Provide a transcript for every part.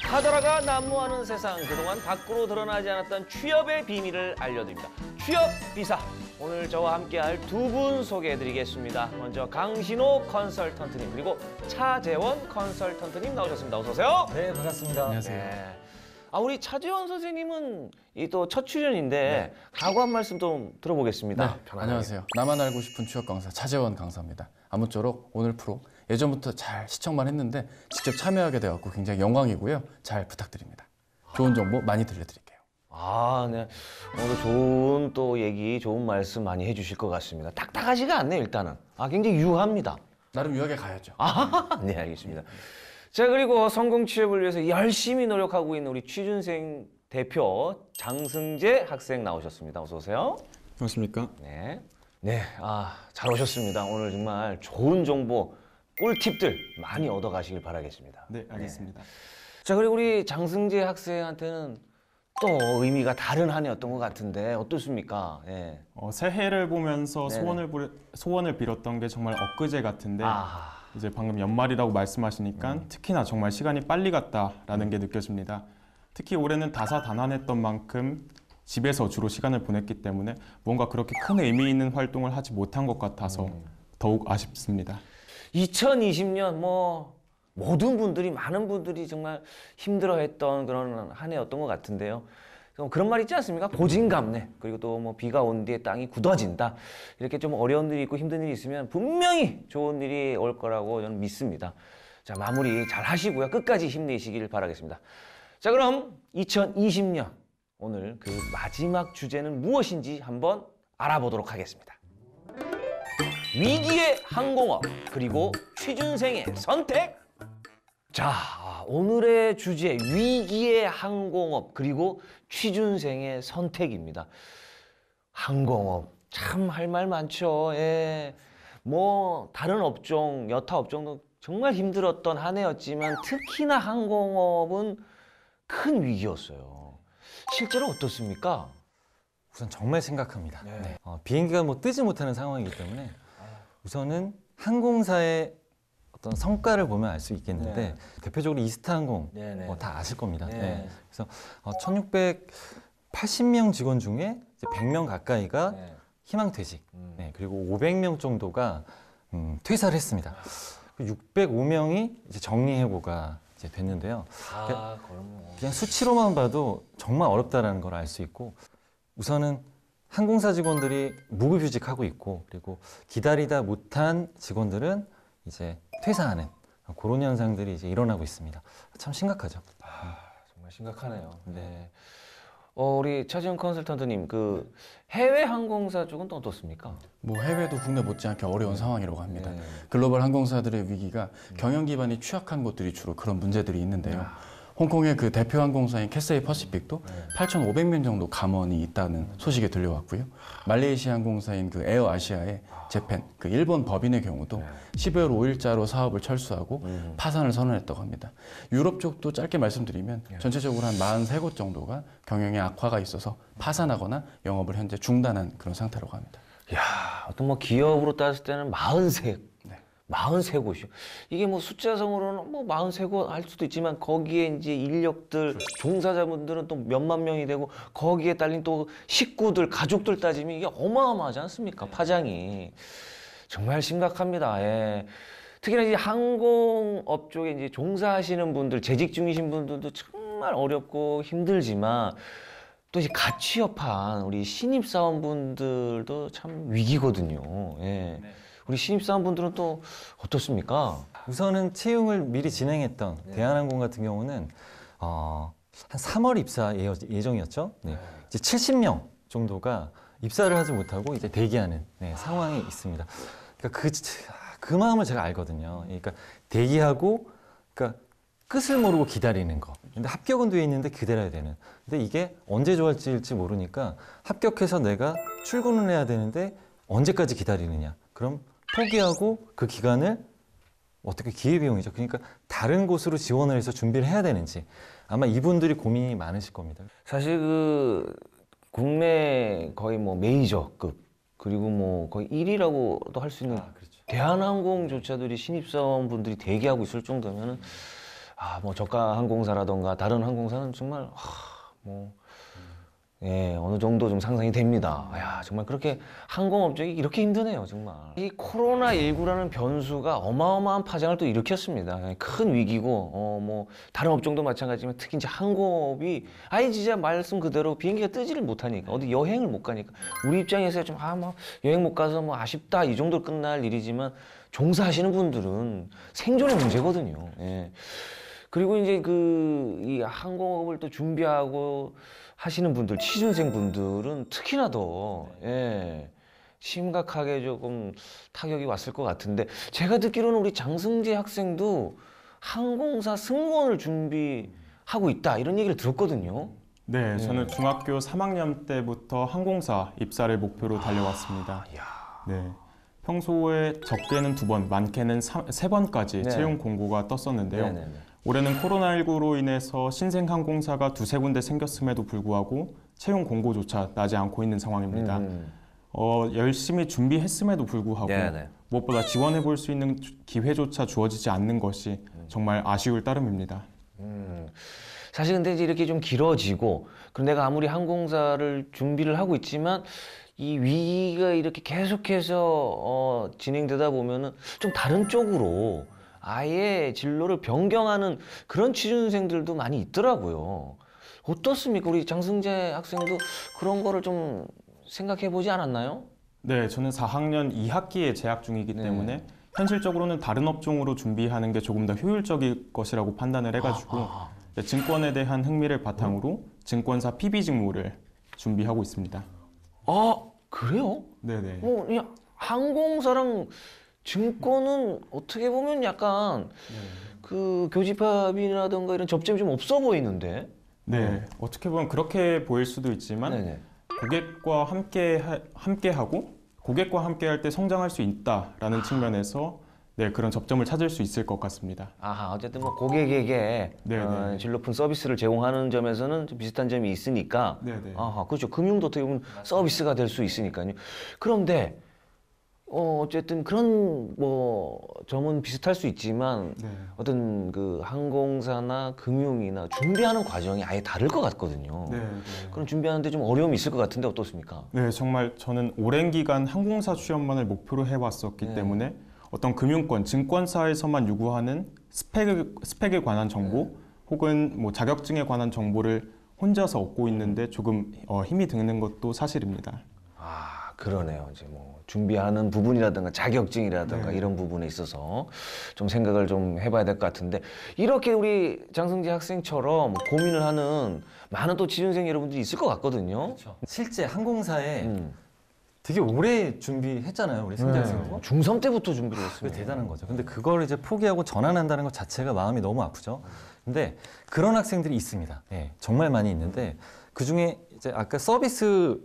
하더라가 난무하는 세상, 그동안 밖으로 드러나지 않았던 취업의 비밀을 알려드립니다. 취업 비사. 오늘 저와 함께할 두 분 소개해드리겠습니다. 먼저 강신호 컨설턴트님 그리고 차재원 컨설턴트님 나오셨습니다. 어서 오세요. 네, 반갑습니다. 안녕하세요. 네. 우리 차재원 선생님은 이 또 첫 출연인데 각오 한 말씀 좀 들어보겠습니다. 네, 안녕하세요. 나만 알고 싶은 취업 강사 차재원 강사입니다. 아무쪼록 오늘 프로 예전부터 잘 시청만 했는데 직접 참여하게 되었고 굉장히 영광이고요. 잘 부탁드립니다. 좋은 정보 많이 들려드릴게요. 네. 오늘 좋은 또 얘기, 좋은 말씀 많이 해주실 것 같습니다. 딱딱하지가 않네요, 일단은. 굉장히 유합니다. 나름 유하게 가야죠. 네, 알겠습니다. 자, 그리고 성공 취업을 위해서 열심히 노력하고 있는 우리 취준생 대표 장승재 학생 나오셨습니다. 어서 오세요. 안녕하십니까? 네. 네, 잘 오셨습니다. 오늘 정말 좋은 정보, 꿀팁들 많이 얻어가시길 바라겠습니다. 네, 알겠습니다. 자, 그리고 우리 장승재 학생한테는 또 의미가 다른 한 해였던 것 같은데 어떻습니까? 예. 새해를 보면서 네네. 소원을 빌었던 게 정말 엊그제 같은데 이제 방금 연말이라고 말씀하시니까 특히나 정말 시간이 빨리 갔다라는 게 느껴집니다. 특히 올해는 다사다난했던 만큼 집에서 주로 시간을 보냈기 때문에 뭔가 그렇게 큰 의미 있는 활동을 하지 못한 것 같아서 더욱 아쉽습니다. 2020년 모든 분들이, 많은 분들이 정말 힘들어했던 그런 한 해였던 것 같은데요. 그런 말 있지 않습니까? 고진감래. 그리고 또 비가 온 뒤에 땅이 굳어진다. 이렇게 좀 어려운 일이 있고 힘든 일이 있으면 분명히 좋은 일이 올 거라고 저는 믿습니다. 자, 마무리 잘 하시고요. 끝까지 힘내시길 바라겠습니다. 자, 그럼 2020년 오늘 그 마지막 주제는 무엇인지 한번 알아보도록 하겠습니다. 위기의 항공업 그리고 취준생의 선택. 자, 오늘의 주제 위기의 항공업 그리고 취준생의 선택입니다. 항공업 참 할 말 많죠. 예. 다른 업종, 여타 업종도 정말 힘들었던 한 해였지만 특히나 항공업은 큰 위기였어요. 실제로 어떻습니까? 우선 정말 심각합니다. 네. 비행기가 뜨지 못하는 상황이기 때문에 우선은 항공사의 어떤 성과를 보면 알 수 있겠는데 대표적으로 이스타항공 다 아실 겁니다. 네. 그래서 1,680명 직원 중에 이제 100명 가까이가 희망퇴직, 그리고 500명 정도가 퇴사를 했습니다. 605명이 이제 정리해고가 이제 됐는데요. 그냥 수치로만 봐도 정말 어렵다라는 걸 알 수 있고, 우선은 항공사 직원들이 무급휴직하고 있고, 그리고 기다리다 못한 직원들은 이제 퇴사하는 그런 현상들이 이제 일어나고 있습니다. 참 심각하죠. 정말 심각하네요. 네. 우리 차지훈 컨설턴트님, 그 해외 항공사 쪽은 또 어떻습니까? 해외도 국내 못지않게 어려운 상황이라고 합니다. 글로벌 항공사들의 위기가 경영 기반이 취약한 곳들이 주로 그런 문제들이 있는데요. 홍콩의 그 대표 항공사인 캐세이 퍼시픽도 8,500명 정도 감원이 있다는 소식이 들려왔고요. 말레이시아 항공사인 그 에어 아시아의 재팬, 그 일본 법인의 경우도 12월 5일자로 사업을 철수하고 파산을 선언했다고 합니다. 유럽 쪽도 짧게 말씀드리면 전체적으로 한 43곳 정도가 경영에 악화가 있어서 파산하거나 영업을 현재 중단한 그런 상태라고 합니다. 이야, 어떤 기업으로 따졌을 때는 43곳이요. 이게 숫자성으로는 43곳 할 수도 있지만 거기에 이제 인력들, 종사자분들은 또 몇만 명이 되고 거기에 딸린 또 식구들, 가족들 따지면 이게 어마어마하지 않습니까? 파장이. 정말 심각합니다. 예. 특히나 이제 항공업 쪽에 이제 종사하시는 분들, 재직 중이신 분들도 정말 어렵고 힘들지만 또 이제 갓 취업한 우리 신입사원분들도 참 위기거든요. 예. 우리 신입사원분들은 또 어떻습니까? 우선은 채용을 미리 진행했던 대한항공 같은 경우는 한 3월 입사 예정이었죠. 이제 70명 정도가 입사를 하지 못하고 이제 대기하는 상황이 있습니다. 그러니까 그 마음을 제가 알거든요. 그러니까 대기하고, 그러니까 끝을 모르고 기다리는 거. 근데 합격은 돼 있는데 기다려야 되는. 근데 이게 언제 좋아질지 모르니까 합격해서 내가 출근을 해야 되는데 언제까지 기다리느냐. 그럼 포기하고 그 기간을 어떻게 기회비용이죠. 그러니까 다른 곳으로 지원을 해서 준비를 해야 되는지 아마 이분들이 고민이 많으실 겁니다. 사실 그 국내 거의 메이저급 그리고 거의 1위라고도 할 수 있는 그렇죠. 대한항공조차도 신입사원분들이 대기하고 있을 정도면 뭐 저가 항공사라던가 다른 항공사는 정말 예, 어느 정도 좀 상상이 됩니다. 야, 정말 그렇게 항공업종이 이렇게 힘드네요, 정말. 이 코로나19라는 변수가 어마어마한 파장을 또 일으켰습니다. 큰 위기고, 뭐, 다른 업종도 마찬가지지만 특히 이제 항공업이 아예 진짜 말씀 그대로 비행기가 뜨지를 못하니까, 어디 여행을 못 가니까, 우리 입장에서 좀, 뭐, 여행 못 가서 뭐 아쉽다, 이 정도 끝날 일이지만, 종사하시는 분들은 생존의 문제거든요. 예. 그리고 이제 이 항공업을 또 준비하고 하시는 분들, 취준생 분들은 특히나 더, 예, 심각하게 조금 타격이 왔을 것 같은데, 제가 듣기로는 우리 장승재 학생도 항공사 승무원을 준비하고 있다, 이런 얘기를 들었거든요. 네, 저는 중학교 3학년 때부터 항공사 입사를 목표로 달려왔습니다. 네. 평소에 적게는 2번, 많게는 3번까지 네. 채용 공고가 떴었는데요. 네네네. 올해는 코로나19로 인해서 신생 항공사가 2-3군데 생겼음에도 불구하고 채용 공고조차 나지 않고 있는 상황입니다. 열심히 준비했음에도 불구하고 네네. 무엇보다 지원해 볼 수 있는 기회조차 주어지지 않는 것이 정말 아쉬울 따름입니다. 사실 근데 이제 이렇게 좀 길어지고, 그리고 내가 아무리 항공사를 준비를 하고 있지만 이 위기가 이렇게 계속해서 진행되다 보면은 좀 다른 쪽으로 아예 진로를 변경하는 그런 취준생들도 많이 있더라고요. 어떻습니까? 우리 장승재 학생도 그런 거를 좀 생각해 보지 않았나요? 네, 저는 4학년 2학기에 재학 중이기 때문에 현실적으로는 다른 업종으로 준비하는 게 조금 더 효율적일 것이라고 판단을 해가지고 증권에 대한 흥미를 바탕으로 증권사 PB 직무를 준비하고 있습니다. 아, 그래요? 네네. 이 항공사랑 증권은 어떻게 보면 약간 그 교집합이라든가 이런 접점이 좀 없어 보이는데. 네, 어떻게 보면 그렇게 보일 수도 있지만 네네. 고객과 함께하고 고객과 함께할 때 성장할 수 있다라는 측면에서 네, 그런 접점을 찾을 수 있을 것 같습니다. 아하, 어쨌든 뭐 고객에게 네네. 질 높은 서비스를 제공하는 점에서는 좀 비슷한 점이 있으니까. 네네. 아하, 그렇죠. 금융도 어떻게 보면 서비스가 될 수 있으니까요. 그런데 어쨌든 그런 뭐 점은 비슷할 수 있지만 네. 어떤 그 항공사나 금융이나 준비하는 과정이 아예 다를 것 같거든요. 네, 네. 그럼 준비하는데 좀 어려움이 있을 것 같은데 어떻습니까? 네, 정말 저는 오랜 기간 항공사 취업만을 목표로 해왔었기 때문에 어떤 금융권, 증권사에서만 요구하는 스펙에 관한 정보 혹은 뭐 자격증에 관한 정보를 혼자서 얻고 있는데 조금 힘이 드는 것도 사실입니다. 아, 그러네요. 이제 뭐 준비하는 부분이라든가 자격증이라든가 이런 부분에 있어서 좀 생각을 좀 해봐야 될 것 같은데, 이렇게 우리 장승재 학생처럼 고민을 하는 많은 또 취준생 여러분들이 있을 것 같거든요. 실제 항공사에 되게 오래 준비했잖아요, 우리 승재 학생도. 중3 때부터 준비를 그게 했습니다. 대단한 거죠. 근데 그걸 이제 포기하고 전환한다는 것 자체가 마음이 너무 아프죠. 근데 그런 학생들이 있습니다. 예, 정말 많이 있는데 그 중에 이제 아까 서비스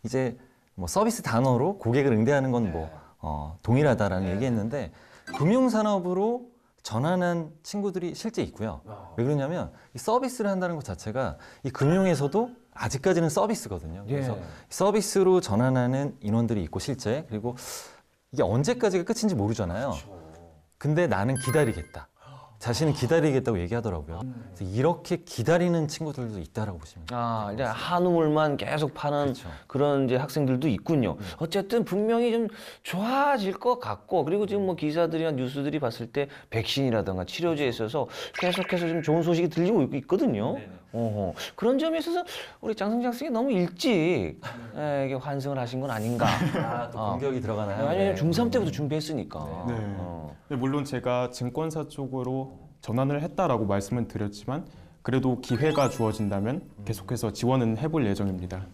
이제 뭐 서비스 단어로 고객을 응대하는 건 뭐 동일하다라는 얘기했는데 금융산업으로 전환한 친구들이 실제 있고요. 왜 그러냐면 이 서비스를 한다는 것 자체가 이 금융에서도 아직까지는 서비스거든요. 그래서 서비스로 전환하는 인원들이 있고 실제, 그리고 이게 언제까지가 끝인지 모르잖아요. 근데 나는 기다리겠다. 자신은 기다리겠다고 얘기하더라고요. 그래서 이렇게 기다리는 친구들도 있다라고 보시면 돼요. 아, 이제 한우물만 계속 파는 그렇죠. 그런 이제 학생들도 있군요. 어쨌든 분명히 좀 좋아질 것 같고, 그리고 지금 뭐 기사들이나 뉴스들이 봤을 때 백신이라든가 치료제에 있어서 계속해서 좀 좋은 소식이 들리고 있거든요. 어허. 그런 점에 있어서 우리 장승재 학생이 너무 일찍 이게 환승을 하신 건 아닌가. 또 공격이 들어가나요? 아니, 중3 때부터 준비했으니까. 네. 네, 물론 제가 증권사 쪽으로 전환을 했다라고 말씀을 드렸지만 그래도 기회가 주어진다면 계속해서 지원은 해볼 예정입니다.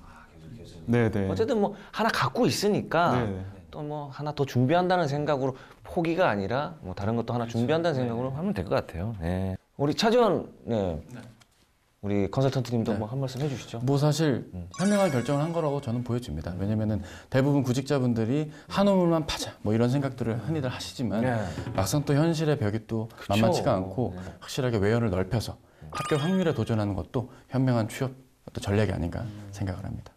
네네. 어쨌든 뭐 하나 갖고 있으니까 네네. 또 뭐 하나 더 준비한다는 생각으로, 포기가 아니라 뭐 다른 것도 하나 준비한다는 생각으로 하면 될 것 같아요. 네. 우리 차지원, 우리 컨설턴트님도 뭐 한 말씀 해주시죠. 뭐 사실 현명한 결정을 한 거라고 저는 보여집니다. 왜냐면은 대부분 구직자분들이 한우물만 파자 뭐 이런 생각들을 흔히들 하시지만 막상 또 현실의 벽이 또 만만치가 않고 확실하게 외연을 넓혀서 합격 확률에 도전하는 것도 현명한 취업 어떤 전략이 아닌가 생각을 합니다.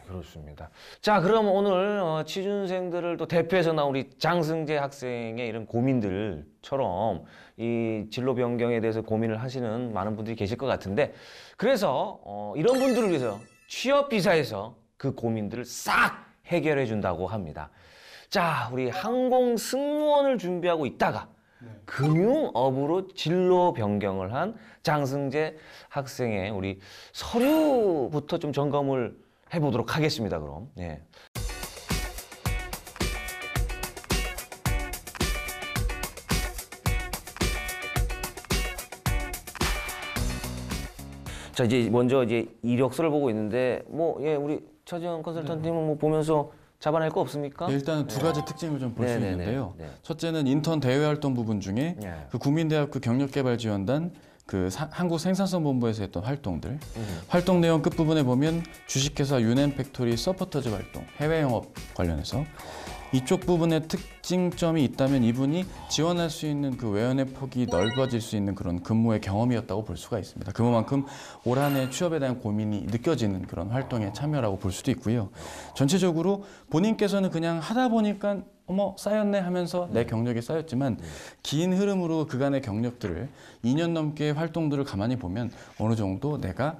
그렇습니다. 자, 그럼 오늘 취준생들을 또 대표해서 나온 우리 장승재 학생의 이런 고민들처럼 이 진로 변경에 대해서 고민을 하시는 많은 분들이 계실 것 같은데, 그래서 이런 분들을 위해서 취업비사에서 그 고민들을 싹 해결해 준다고 합니다. 자, 우리 항공 승무원을 준비하고 있다가 금융업으로 진로 변경을 한 장승재 학생의 우리 서류부터 좀 점검을 해보도록 하겠습니다. 그럼. 예. 자, 이제 먼저 이제 이력서를 보고 있는데 우리 차지현 컨설턴트님은 뭐 보면서 잡아낼 거 없습니까? 네, 일단 두 가지 특징을 좀 볼 수 네네네. 있는데요. 네. 첫째는 인턴 대외 활동 부분 중에 네. 그 국민대학교 경력개발지원단 한국생산성본부에서 했던 활동들, 활동 내용 끝부분에 보면 주식회사 유넨팩토리 서포터즈 활동, 해외 영업 관련해서 이쪽 부분에 특징점이 있다면 이분이 지원할 수 있는 그 외연의 폭이 넓어질 수 있는 그런 근무의 경험이었다고 볼 수가 있습니다. 그만큼 올 한 해 취업에 대한 고민이 느껴지는 그런 활동에 참여라고 볼 수도 있고요. 전체적으로 본인께서는 그냥 하다 보니까 쌓였네 하면서 내 경력이 쌓였지만 긴 흐름으로 그간의 경력들을 2년 넘게 활동들을 가만히 보면 어느 정도 내가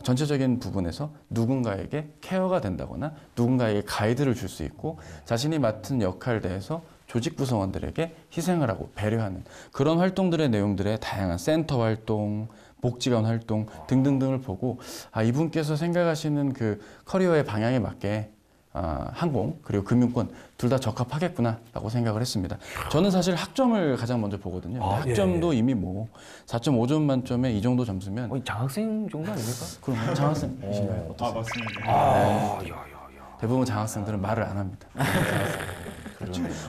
전체적인 부분에서 누군가에게 케어가 된다거나 누군가에게 가이드를 줄 수 있고 자신이 맡은 역할에 대해서 조직 구성원들에게 희생을 하고 배려하는 그런 활동들의 내용들의 다양한 센터 활동, 복지관 활동 등등등을 보고 이분께서 생각하시는 그 커리어의 방향에 맞게 항공 그리고 금융권 둘 다 적합하겠구나라고 생각을 했습니다. 저는 사실 학점을 가장 먼저 보거든요. 학점도 이미 4.5점 만점에 이 정도 점수면 장학생 정도 아닙니까? 그럼 장학생이신가요? 맞습니다. 대부분 장학생들은 말을 안 합니다.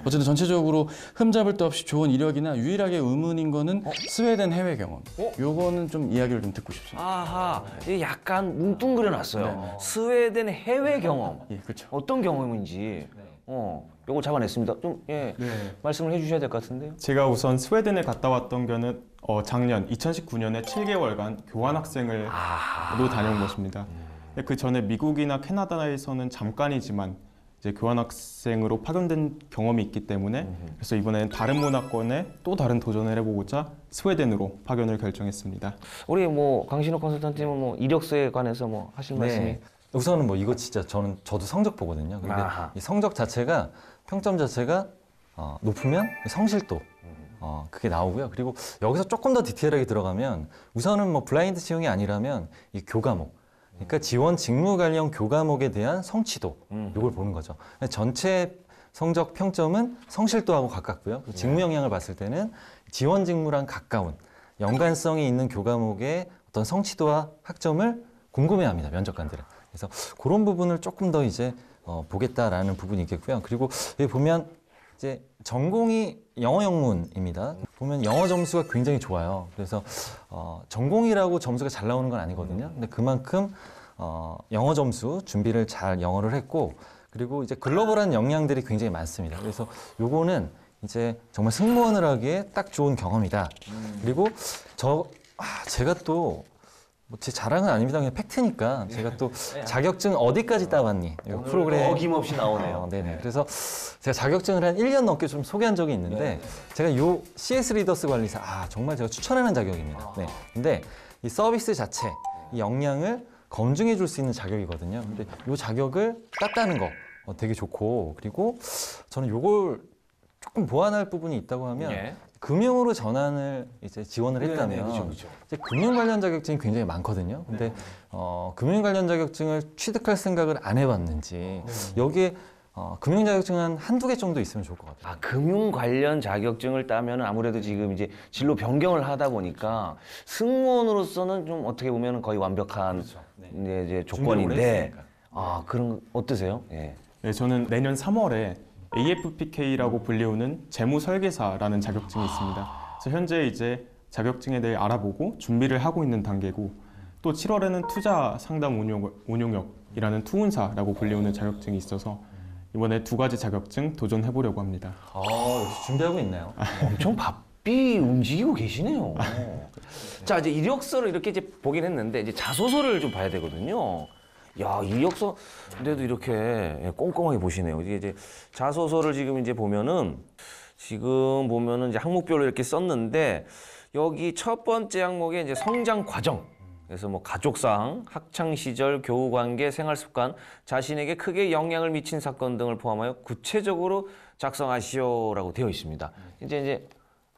어쨌든 전체적으로 흠잡을 데 없이 좋은 이력이나 유일하게 의문인 거는 스웨덴 해외 경험. 요거는 좀 이야기를 좀 듣고 싶습니다. 아하, 이게 약간 뭉뚱그려 놨어요. 스웨덴 해외 경험. 예, 그렇죠. 어떤 경험인지. 요거 잡아냈습니다. 좀 말씀을 해주셔야 될 것 같은데요. 제가 우선 스웨덴에 갔다 왔던 거는 작년 2019년에 7개월간 교환학생을 로 다녀온 것입니다. 그 전에 미국이나 캐나다에서는 잠깐이지만 이제 교환학생으로 파견된 경험이 있기 때문에 그래서 이번에는 다른 문화권에 또 다른 도전을 해보고자 스웨덴으로 파견을 결정했습니다. 우리 강신호 컨설턴트님은 이력서에 관해서 하실 말씀이? 우선은 이거 진짜 저도 성적 보거든요. 근데 이 성적 자체가 평점 자체가 높으면 성실도 그게 나오고요. 그리고 여기서 조금 더 디테일하게 들어가면 우선은 블라인드 채용이 아니라면 이 교과목, 그러니까 지원 직무 관련 교과목에 대한 성취도 이걸 보는 거죠. 전체 성적 평점은 성실도하고 가깝고요. 직무 영향을 봤을 때는 지원 직무랑 가까운 연관성이 있는 교과목의 어떤 성취도와 학점을 궁금해합니다. 면접관들은. 그래서 그런 부분을 조금 더 이제 보겠다라는 부분이 있겠고요. 그리고 여기 보면 이제 전공이 영어 영문입니다. 보면 영어 점수가 굉장히 좋아요. 그래서 전공이라고 점수가 잘 나오는 건 아니거든요. 근데 그만큼 영어 점수 준비를 잘 영어를 했고, 그리고 이제 글로벌한 역량들이 굉장히 많습니다. 그래서 요거는 이제 정말 승무원을 하기에 딱 좋은 경험이다. 그리고 제가 또 제 자랑은 아닙니다. 그냥 팩트니까. 제가 또 자격증 어디까지 따왔니? 프로그램 어김없이 나오네요. 네네. 그래서 제가 자격증을 한 1년 넘게 좀 소개한 적이 있는데 제가 요 CS 리더스 관리사 정말 제가 추천하는 자격입니다. 네. 근데 이 서비스 자체, 이 역량을 검증해 줄 수 있는 자격이거든요. 근데 요 자격을 땄다는 거 되게 좋고, 그리고 저는 요걸 조금 보완할 부분이 있다고 하면 금융으로 전환을 이제 지원을 했다면 이제 금융 관련 자격증이 굉장히 많거든요. 근데 금융 관련 자격증을 취득할 생각을 안 해봤는지 여기에 금융 자격증은 한두 개 정도 있으면 좋을 것 같아요. 금융 관련 자격증을 따면 아무래도 지금 이제 진로 변경을 하다 보니까 승무원으로서는 좀 어떻게 보면 거의 완벽한 이제 조건인데 그런 어떠세요? 네, 저는 내년 3월에 AFPK라고 불리우는 재무설계사라는 자격증이 있습니다. 그래서 현재 이제 자격증에 대해 알아보고 준비를 하고 있는 단계고, 또 7월에는 투자 상담 운용역이라는 투운사라고 불리우는 자격증이 있어서 이번에 두 가지 자격증 도전해보려고 합니다. 역시 준비하고 있나요? 엄청 바삐 움직이고 계시네요. 자, 이제 이력서를 이렇게 이제 보긴 했는데 이제 자소서를 좀 봐야 되거든요. 야, 이력서인데도 이렇게 꼼꼼하게 보시네요. 이게 이제 자소서를 지금 이제 보면은 이제 항목별로 이렇게 썼는데 여기 첫 번째 항목에 이제 성장 과정. 그래서 뭐 가족상, 학창 시절, 교우 관계, 생활 습관, 자신에게 크게 영향을 미친 사건 등을 포함하여 구체적으로 작성하시오라고 되어 있습니다. 이제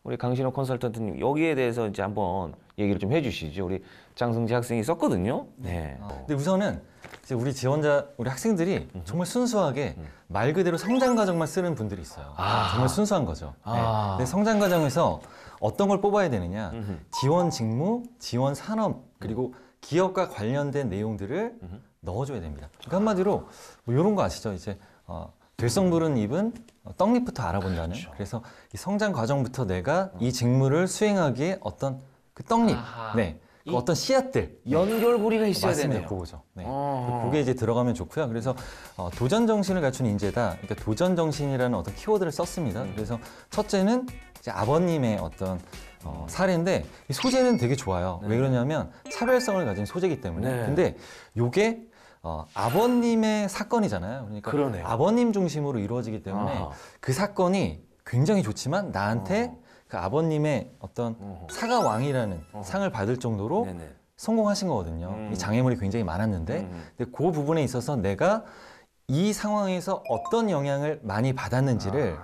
우리 강신호 컨설턴트님 여기에 대해서 이제 한번 얘기를 좀 해주시죠. 우리 장승재 학생이 썼거든요. 네. 근데 우선은 이제 우리 지원자, 우리 학생들이 정말 순수하게 말 그대로 성장 과정만 쓰는 분들이 있어요. 정말 순수한 거죠. 네. 근데 성장 과정에서 어떤 걸 뽑아야 되느냐? 지원 직무, 지원 산업, 그리고 기업과 관련된 내용들을 넣어줘야 됩니다. 그러니까 한마디로 뭐 이런 거 아시죠? 이제 될성 부른 입은 떡잎부터 알아본다는. 그렇죠. 그래서 이 성장 과정부터 내가 이 직무를 수행하기에 어떤 그 떡잎, 네, 그 어떤 씨앗들. 연결고리가 있어야 맞습니다. 되네요. 그거죠. 네. 그게 이제 들어가면 좋고요. 그래서 도전 정신을 갖춘 인재다. 그러니까 도전 정신이라는 어떤 키워드를 썼습니다. 그래서 첫째는 이제 아버님의 어떤 사례인데 이 소재는 되게 좋아요. 왜 그러냐면 차별성을 가진 소재이기 때문에. 네. 근데 요게 아버님의 사건이잖아요. 그러니까 그러네요. 아버님 중심으로 이루어지기 때문에 그 사건이 굉장히 좋지만 나한테 그 아버님의 어떤 사가왕이라는 상을 받을 정도로 네네. 성공하신 거거든요. 이 장애물이 굉장히 많았는데 근데 그 부분에 있어서 내가 이 상황에서 어떤 영향을 많이 받았는지를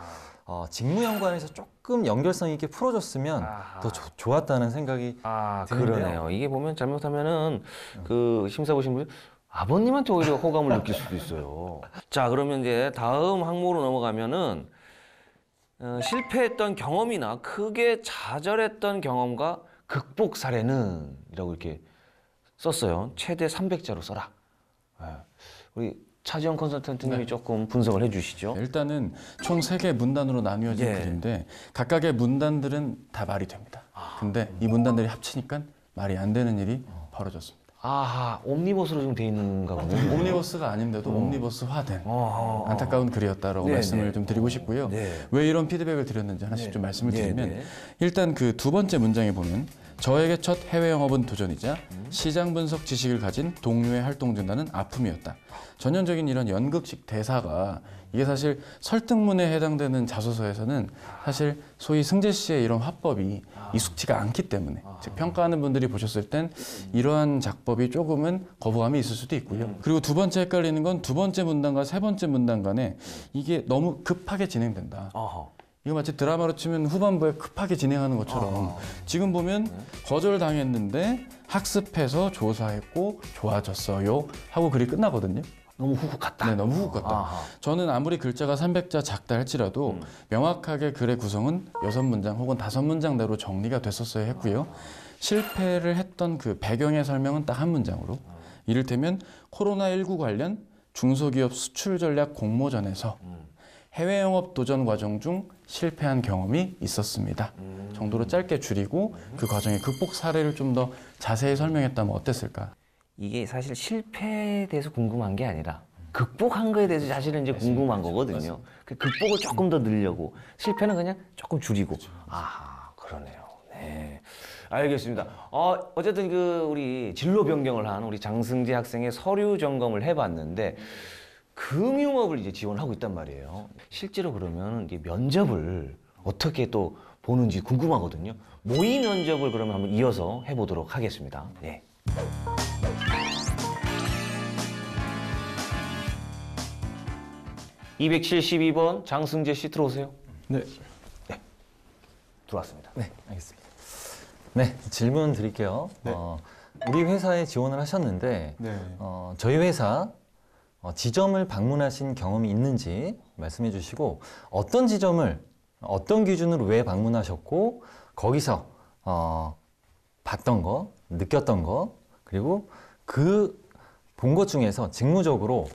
직무 연관에서 조금 연결성 있게 풀어줬으면 더 좋았다는 생각이 드는데요. 그러네요. 이게 보면 잘못하면은 그 심사 보신 분이 아버님한테 오히려 호감을 느낄 수도 있어요. 자, 그러면 이제 다음 항목으로 넘어가면은 실패했던 경험이나 크게 좌절했던 경험과 극복 사례는 이라고 이렇게 썼어요. 최대 300자로 써라. 우리 차지영 컨설턴트님이 조금 분석을 해주시죠. 일단은 총 3개 문단으로 나뉘어진 예. 글인데 각각의 문단들은 다 말이 됩니다. 근데 이 문단들이 합치니까 말이 안 되는 일이 벌어졌습니다. 아하, 옴니버스로 좀 돼 있는가 보네요. 옴니버스가 아닌데도 옴니버스화된 안타까운 글이었다라고 네네. 말씀을 좀 드리고 싶고요. 네. 왜 이런 피드백을 드렸는지 하나씩 좀 말씀을 드리면 네. 일단 그 두 번째 문장에 보면 저에게 첫 해외 영업은 도전이자 시장 분석 지식을 가진 동료의 활동 중단은 아픔이었다. 전형적인 이런 연극식 대사가 이게 사실 설득문에 해당되는 자소서에서는 사실 소위 승재 씨의 이런 화법이 익숙지가 않기 때문에 즉 평가하는 분들이 보셨을 땐 이러한 작법이 조금은 거부감이 있을 수도 있고요. 그리고 두 번째 헷갈리는 건 두 번째 문단과 세 번째 문단 간에 이게 너무 급하게 진행된다. 이거 마치 드라마로 치면 후반부에 급하게 진행하는 것처럼 지금 보면 거절당했는데 학습해서 조사했고 좋아졌어요 하고 글이 끝나거든요. 너무 훅훅 갔다. 네, 너무 훅 같다. 저는 아무리 글자가 300자 작다 할지라도 명확하게 글의 구성은 6문장 혹은 5문장대로 정리가 됐었어야 했고요. 실패를 했던 그 배경의 설명은 딱 한 문장으로 이를테면 코로나19 관련 중소기업 수출 전략 공모전에서 해외 영업 도전 과정 중 실패한 경험이 있었습니다. 정도로 짧게 줄이고 그 과정의 극복 사례를 좀 더 자세히 설명했다면 어땠을까? 이게 사실 실패에 대해서 궁금한 게 아니라 극복한 거에 대해서 사실은 이제 궁금한 거거든요. 그 극복을 조금 더 늘려고 실패는 그냥 조금 줄이고. 아, 그러네요. 네, 알겠습니다. 어쨌든 그 우리 진로 변경을 한 우리 장승재 학생의 서류 점검을 해봤는데 금융업을 이제 지원하고 있단 말이에요. 실제로 그러면 이게 면접을 어떻게 또 보는지 궁금하거든요. 모의 면접을 그러면 한번 이어서 해보도록 하겠습니다. 네. (272번) 장승재 씨 들어오세요. 네. 들어왔습니다. 네, 알겠습니다. 네, 질문 드릴게요. 네. 우리 회사에 지원을 하셨는데 네. 저희 회사 지점을 방문하신 경험이 있는지 말씀해 주시고 어떤 지점을 어떤 기준으로 왜 방문하셨고 거기서 봤던 거, 느꼈던 거 그리고 그 본 것 중에서 직무적으로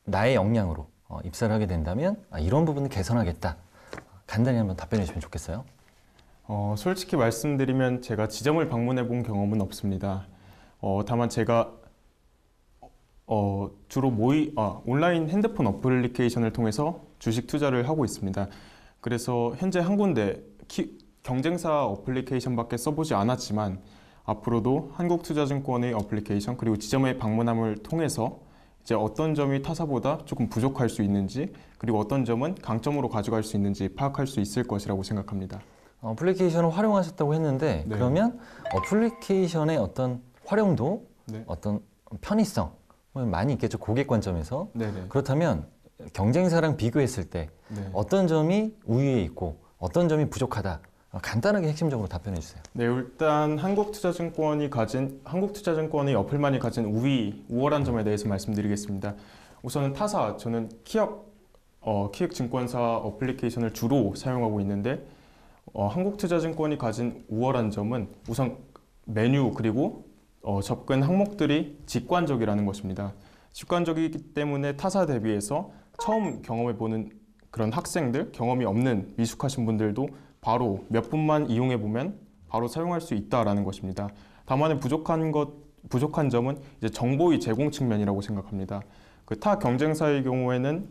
나의 역량으로 입사를 하게 된다면 이런 부분을 개선하겠다. 간단히 한번 답변해 주시면 좋겠어요. 솔직히 말씀드리면 제가 지점을 방문해 본 경험은 없습니다. 다만 제가 주로 온라인 핸드폰 어플리케이션을 통해서 주식 투자를 하고 있습니다. 그래서 현재 한 군데 경쟁사 어플리케이션밖에 써보지 않았지만 앞으로도 한국투자증권의 어플리케이션 그리고 지점의 방문함을 통해서 이제 어떤 점이 타사보다 조금 부족할 수 있는지 그리고 어떤 점은 강점으로 가져갈 수 있는지 파악할 수 있을 것이라고 생각합니다. 어플리케이션을 활용하셨다고 했는데 네. 그러면 어플리케이션의 어떤 활용도, 네. 어떤 편의성 많이 있겠죠. 고객 관점에서. 네네. 그렇다면 경쟁사랑 비교했을 때 네. 어떤 점이 우위에 있고 어떤 점이 부족하다. 간단하게 핵심적으로 답변해 주세요. 네, 일단 한국투자증권의 어플만이 가진 우월한 점에 대해서 말씀드리겠습니다. 우선은 타사, 저는 키읔 증권사 어플리케이션을 주로 사용하고 있는데 한국투자증권이 가진 우월한 점은 우선 메뉴 그리고 접근 항목들이 직관적이라는 것입니다. 직관적이기 때문에 타사 대비해서 처음 경험해보는 그런 학생들, 경험이 없는 미숙하신 분들도 바로 몇 분만 이용해보면 바로 사용할 수 있다라는 것입니다. 다만 부족한 점은 이제 정보의 제공 측면이라고 생각합니다. 그 타 경쟁사의 경우에는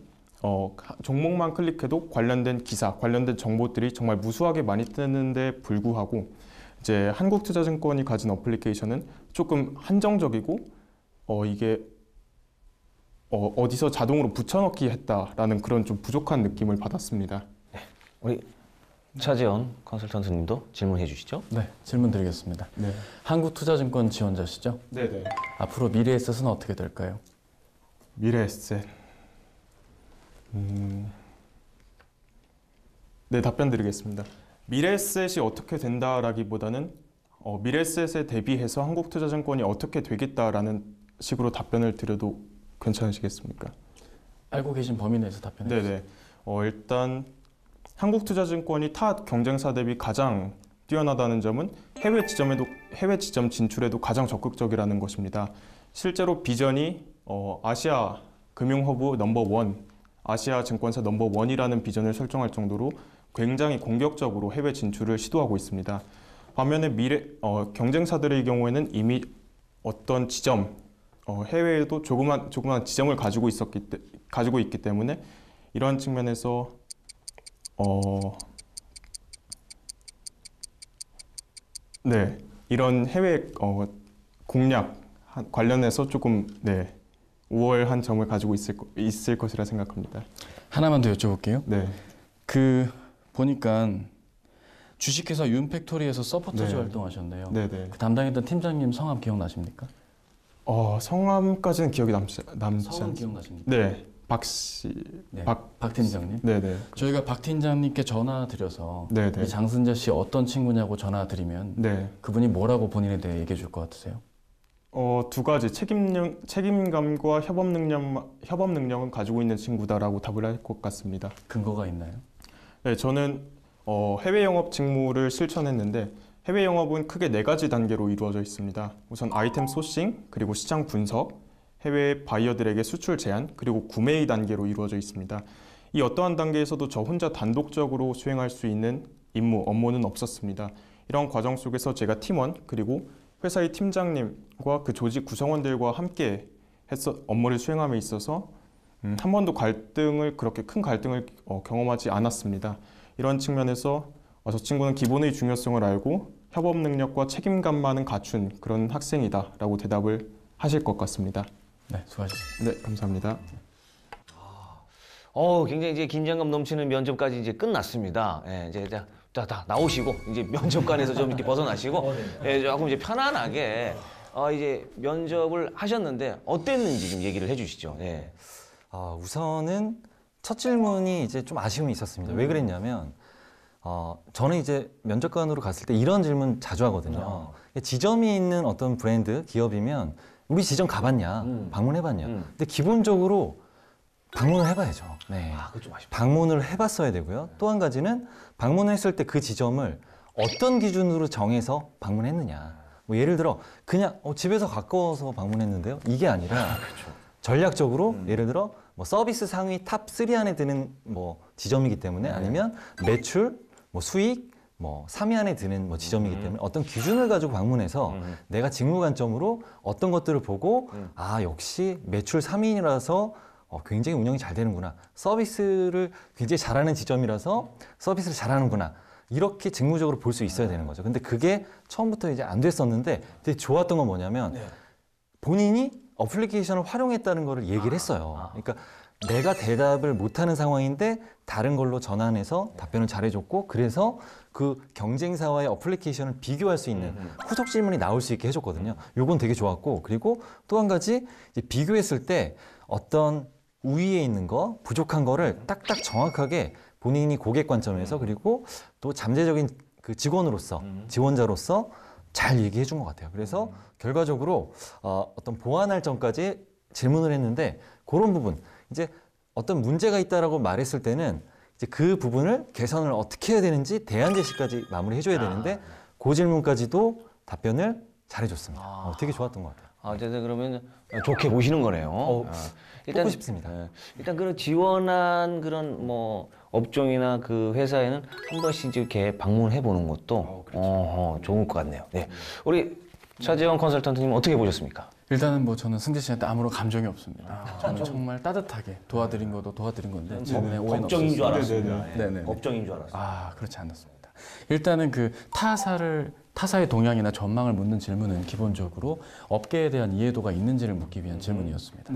종목만 클릭해도 관련된 기사, 관련된 정보들이 정말 무수하게 많이 뜨는데 불구하고 이제 한국투자증권이 가진 어플리케이션은 조금 한정적이고 이게 어디서 자동으로 붙여넣기 했다라는 그런 좀 부족한 느낌을 받았습니다. 우리 차재원 컨설턴트님도 질문해 주시죠. 네, 질문 드리겠습니다. 네. 한국투자증권 지원자시죠? 네네. 앞으로 미래에셋은 어떻게 될까요? 미래에셋. 네, 답변 드리겠습니다. 미래에셋이 어떻게 된다라기보다는 미래에셋에 대비해서 한국투자증권이 어떻게 되겠다라는 식으로 답변을 드려도 괜찮으시겠습니까? 알고 계신 범위 내에서 답변해 주세요. 네네. 일단 한국투자증권이 타 경쟁사 대비 가장 뛰어나다는 점은 해외 지점 진출에도 가장 적극적이라는 것입니다. 실제로 비전이 아시아 금융허브 넘버1, 아시아 증권사 넘버1이라는 비전을 설정할 정도로 굉장히 공격적으로 해외 진출을 시도하고 있습니다. 반면에 경쟁사들의 경우에는 이미 어떤 지점, 해외에도 조그만 지점을 가지고 있기 때문에 이러한 측면에서 네, 이런 해외 공략 관련해서 조금 우월한 점을 가지고 있을 것이라 생각합니다. 하나만 더 여쭤볼게요. 네. 보니까 주식회사 윤팩토리에서 서포터즈 네. 활동하셨네요. 네네. 그 담당했던 팀장님 성함 기억나십니까? 성함까지는 기억이 남지 성함 않습니다. 기억나십니까? 네, 박씨, 네. 박 팀장님. 네네. 저희가 박 팀장님께 전화 드려서 네네. 이 장순재 씨 어떤 친구냐고 전화 드리면 네. 그분이 뭐라고 본인에 대해 얘기해 줄 것 같으세요? 두 가지 책임감과 협업 능력은 가지고 있는 친구다라고 답을 할 것 같습니다. 근거가 있나요? 네, 저는 해외 영업 직무를 실천했는데 해외 영업은 크게 4가지 단계로 이루어져 있습니다. 우선 아이템 소싱, 그리고 시장 분석, 해외 바이어들에게 수출 제안, 그리고 구매의 단계로 이루어져 있습니다. 이 어떠한 단계에서도 저 혼자 단독적으로 수행할 수 있는 업무는 없었습니다. 이런 과정 속에서 제가 팀원, 그리고 회사의 팀장님과 그 조직 구성원들과 함께 업무를 수행함에 있어서 한 번도 그렇게 큰 갈등을 경험하지 않았습니다. 이런 측면에서 저 친구는 기본의 중요성을 알고 협업 능력과 책임감만은 갖춘 그런 학생이다라고 대답을 하실 것 같습니다. 네, 수고하셨습니다. 네, 감사합니다. 굉장히 이제 긴장감 넘치는 면접까지 이제 끝났습니다. 예, 이제 다 나오시고 이제 면접관에서 좀 이렇게 벗어나시고 예, 조금 이제 편안하게 이제 면접을 하셨는데 어땠는지 좀 얘기를 해주시죠. 예. 우선은 첫 질문이 이제 좀 아쉬움이 있었습니다. 왜 그랬냐면 저는 이제 면접관으로 갔을 때 이런 질문 자주 하거든요. 지점이 있는 어떤 브랜드, 기업이면 우리 지점 가봤냐, 방문해봤냐. 근데 기본적으로 방문을 해봐야죠. 네. 그거 좀 아쉽다. 방문을 해봤어야 되고요. 또 한 가지는 방문을 했을 때 그 지점을 어떤 기준으로 정해서 방문했느냐. 뭐 예를 들어 그냥 집에서 가까워서 방문했는데요. 이게 아니라 전략적으로 예를 들어 뭐 서비스 상위 탑 3 안에 드는 뭐 지점이기 때문에 아니면 매출, 뭐 수익, 뭐 3위 안에 드는 뭐 지점이기 때문에 어떤 기준을 가지고 방문해서 내가 직무 관점으로 어떤 것들을 보고 역시 매출 3위라서 굉장히 운영이 잘 되는구나. 서비스를 굉장히 잘하는 지점이라서 서비스를 잘하는구나. 이렇게 직무적으로 볼 수 있어야 되는 거죠. 근데 그게 처음부터 이제 안 됐었는데 되게 좋았던 건 뭐냐면 본인이 어플리케이션을 활용했다는 거를 얘기를 했어요. 그러니까 내가 대답을 못하는 상황인데 다른 걸로 전환해서 답변을 잘해줬고 그래서 그 경쟁사와의 어플리케이션을 비교할 수 있는 후속 질문이 나올 수 있게 해줬거든요. 요건 되게 좋았고 그리고 또 한 가지 이제 비교했을 때 어떤 우위에 있는 거 부족한 거를 딱딱 정확하게 본인이 고객 관점에서 그리고 또 잠재적인 그 직원으로서 지원자로서 잘 얘기해 준 것 같아요. 그래서 결과적으로 어떤 보완할 점까지 질문을 했는데 그런 부분 이제 어떤 문제가 있다라고 말했을 때는 이제 그 부분을 개선을 어떻게 해야 되는지 대안 제시까지 마무리해 줘야 되는데 그 질문까지도 답변을 잘해줬습니다. 되게 좋았던 것 같아요. 어쨌든 그러면 좋게 보시는 거네요. 뽑고 싶습니다. 일단 그런 지원한 그런 뭐 업종이나 그 회사에는 한 번씩 이렇게 방문해 보는 것도 좋을 것 같네요. 네. 우리 차재원 컨설턴트님 어떻게 보셨습니까? 일단은 뭐 저는 승재 씨한테 아무런 감정이 없습니다. 저는 정말 따뜻하게 도와드린 것도 도와드린 건데 제 눈에 오해는 걱정인 줄 없었어요. 알았습니다. 네네. 걱정인 줄 알았어요. 아, 그렇지 않았습니다. 일단은 그 타사의 동향이나 전망을 묻는 질문은 기본적으로 업계에 대한 이해도가 있는지를 묻기 위한 질문이었습니다.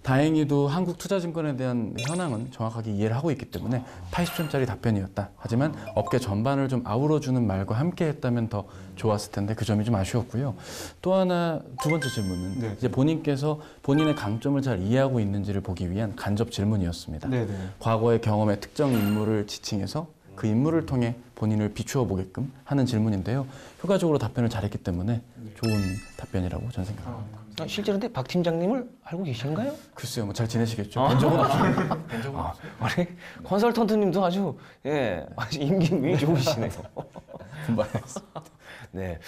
다행히도 한국투자증권에 대한 현황은 정확하게 이해를 하고 있기 때문에 80점짜리 답변이었다. 하지만 업계 전반을 좀 아우러주는 말과 함께 했다면 더 좋았을 텐데 그 점이 좀 아쉬웠고요. 또 하나 두 번째 질문은 이제 본인께서 본인의 강점을 잘 이해하고 있는지를 보기 위한 간접 질문이었습니다. 과거의 경험의 특정 인물을 지칭해서 그 인물을 통해 본인을 비추어 보게끔 하는 질문인데요. 효과적으로 답변을 잘했기 때문에 좋은 답변이라고 저는 생각합니다. 실제로 근데 박 팀장님을 알고 계신가요? 글쎄요, 뭐 잘 지내시겠죠? 본 적은 없습니다. 본 적은 없어요. 아니 컨설턴트님도 아주 아주 임기응변이 좋으시네요. 분발하겠습니다. 네,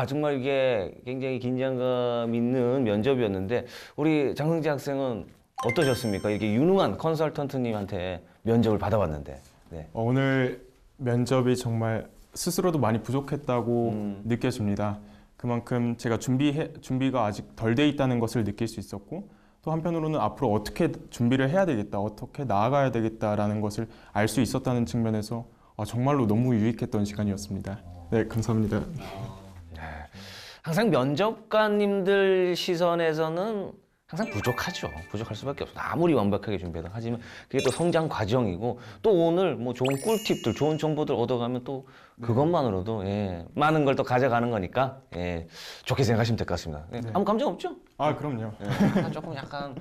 정말 이게 굉장히 긴장감 있는 면접이었는데 우리 장승재 학생은 어떠셨습니까? 이렇게 유능한 컨설턴트님한테 면접을 받아봤는데. 네. 오늘 면접이 정말 스스로도 많이 부족했다고 느껴집니다. 그만큼 제가 준비가 아직 덜 돼 있다는 것을 느낄 수 있었고 또 한편으로는 앞으로 어떻게 준비를 해야 되겠다, 어떻게 나아가야 되겠다라는 것을 알 수 있었다는 측면에서 정말로 너무 유익했던 시간이었습니다. 네, 감사합니다. 항상 면접관님들 시선에서는 항상 부족하죠. 부족할 수밖에 없어. 아무리 완벽하게 준비해도. 하지만 그게 또 성장 과정이고 또 오늘 뭐 좋은 꿀팁들, 좋은 정보들 얻어가면 또 그것만으로도 많은 걸 또 가져가는 거니까 좋게 생각하시면 될 것 같습니다. 아무 감정 없죠? 그럼요. 조금 약간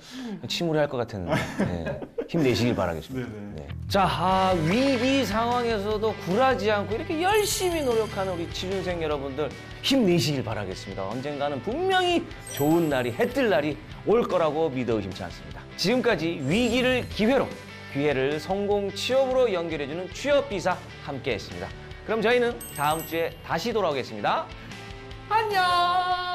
침울해할 것 같았는데 힘내시길 바라겠습니다. 네. 자, 위기 상황에서도 굴하지 않고 이렇게 열심히 노력하는 우리 취준생 여러분들 힘내시길 바라겠습니다. 언젠가는 분명히 좋은 날이 해뜰 날이 올 거라고 믿어 의심치 않습니다. 지금까지 위기를 기회로, 기회를 성공 취업으로 연결해주는 취업비사 함께했습니다. 그럼 저희는 다음 주에 다시 돌아오겠습니다. 안녕!